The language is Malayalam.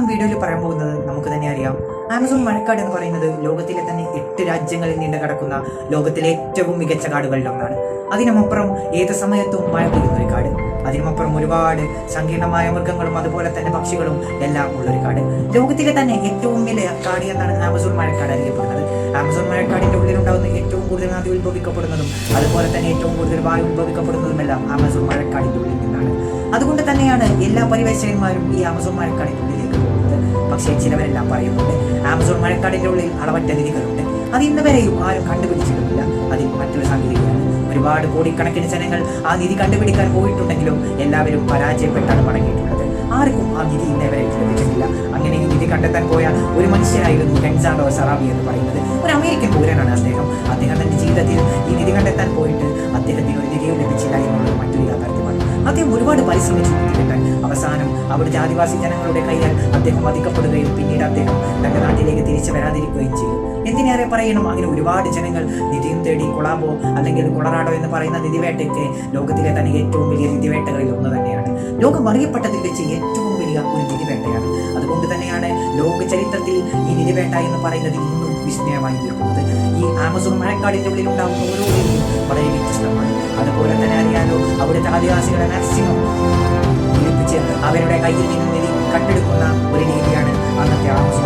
വീഡിയോയിൽ പറയാൻ പോകുന്നത് നമുക്ക് തന്നെ അറിയാം. ആമസോൺ മഴക്കാട് എന്ന് പറയുന്നത് ലോകത്തിലെ തന്നെ 8 രാജ്യങ്ങളിൽ നീണ്ടു കിടക്കുന്ന ലോകത്തിലെ ഏറ്റവും മികച്ച കാടുകളിൽ ഒന്നാണ്. അതിനുമപ്പുറം ഏത് സമയത്തും മഴ പെയ്യുന്ന ഒരു കാട്. അതിനുമപ്പുറം ഒരുപാട് സങ്കീർണമായ മൃഗങ്ങളും അതുപോലെ തന്നെ പക്ഷികളും എല്ലാം ഉള്ളൊരു കാട്. ലോകത്തിലെ തന്നെ ഏറ്റവും വലിയ കാട് എന്നാണ് ആമസോൺ മഴക്കാട് അറിയപ്പെടുന്നത്. ആമസോൺ മഴക്കാടിന്റെ ഉള്ളിലുണ്ടാകുന്ന ഏറ്റവും കൂടുതൽ നദി ഉത്ഭവിക്കപ്പെടുന്നതും അതുപോലെ തന്നെ ഏറ്റവും കൂടുതൽ വായു ഉത്ഭവിക്കപ്പെടുന്നതുമെല്ലാം ആമസോൺ മഴക്കാടിന്റെ ഉള്ളിൽ നിന്നാണ്. അതുകൊണ്ട് തന്നെയാണ് എല്ലാ പരിവേഷകന്മാരും ഈ ആമസോൺ മഴക്കാടിന്റെ ഉള്ളിലേക്ക് പോകുന്നത്. പക്ഷേ ചിലവരെല്ലാം പറയുന്നുണ്ട് ആമസോൺ മഴക്കാടിന്റെ ഉള്ളിൽ അളവറ്റ നിധികളുണ്ട്. അത് ഇന്ന് വരെയും ആരും കണ്ടുപിടിച്ചിട്ടുമില്ല. അതിൽ മറ്റൊരു സാങ്കേതികതയാണ്. ഒരുപാട് കോടിക്കണക്കിന് ജനങ്ങൾ ആ നിധി കണ്ടുപിടിക്കാൻ പോയിട്ടുണ്ടെങ്കിലും എല്ലാവരും പരാജയപ്പെട്ടാണ് മടങ്ങിയിട്ടുള്ളത്. ആർക്കും ആ നിധി ഇന്നേ വരെ ലഭിച്ചിട്ടില്ല. അങ്ങനെ ഈ നിധി കണ്ടെത്താൻ പോയ ഒരു മനുഷ്യനായിരുന്നു ഗൺസാലോ സറാബി എന്ന് പറയുന്നത്. ഒരു അമേരിക്കൻ പൗരനാണ് അദ്ദേഹം. തന്റെ ജീവിതത്തിൽ ഈ നിധി കണ്ടെത്താൻ പോയിട്ട് അദ്ദേഹത്തിന് ഒരു നിധിയും ലഭിച്ചില്ല എന്നുള്ളത് മറ്റൊരു യാഥാർത്ഥ്യമാണ്. അദ്ദേഹം ഒരുപാട് പരിശ്രമിച്ചു നിധി കിട്ടാൻ. അവസാനം അവിടുത്തെ ആദിവാസി ജനങ്ങളുടെ കയ്യാൽ അദ്ദേഹം വധിക്കപ്പെടുകയും പിന്നീട് അദ്ദേഹം തന്റെ നാട്ടിലേക്ക് തിരിച്ചു വരാതിരിക്കുകയും ചെയ്തു. എന്തിനേറെ പറയണം, അങ്ങനെ ഒരുപാട് ജനങ്ങൾ നിധിയും തേടി കൊളാബോ അല്ലെങ്കിൽ കൊളറാഡോ എന്ന് പറയുന്ന നിധിവേട്ടയ്ക്ക് ലോകത്തിലെ തന്നെ ഏറ്റവും വലിയ നിധിവേട്ടകളിൽ ഒന്ന് തന്നെയാണ്. ലോകം അറിയപ്പെട്ടതിൽ വെച്ച് ഏറ്റവും വലിയ ഒരു നിധിവേട്ടയാണ്. അതുകൊണ്ട് തന്നെയാണ് ലോക ചരിത്രത്തിൽ ഈ നിധിവേട്ട എന്ന് പറയുന്നത് ഇന്നും വിസ്മയമായി നിൽക്കുന്നത്. ഈ ആമസോൺ മഴക്കാടിന്റെ ഉള്ളിൽ ഉണ്ടാകുന്ന ഓരോ രീതിയും വളരെ വ്യത്യസ്തമാണ്. അതുപോലെ തന്നെ അറിയാലോ, അവിടുത്തെ ആദിവാസികളെ മാക്സിമം അവരുടെ കയ്യിൽ നിന്നും നിധി കണ്ടെടുക്കുന്ന ഒരു രീതിയാണ് അന്നത്തെ ആമസോൺ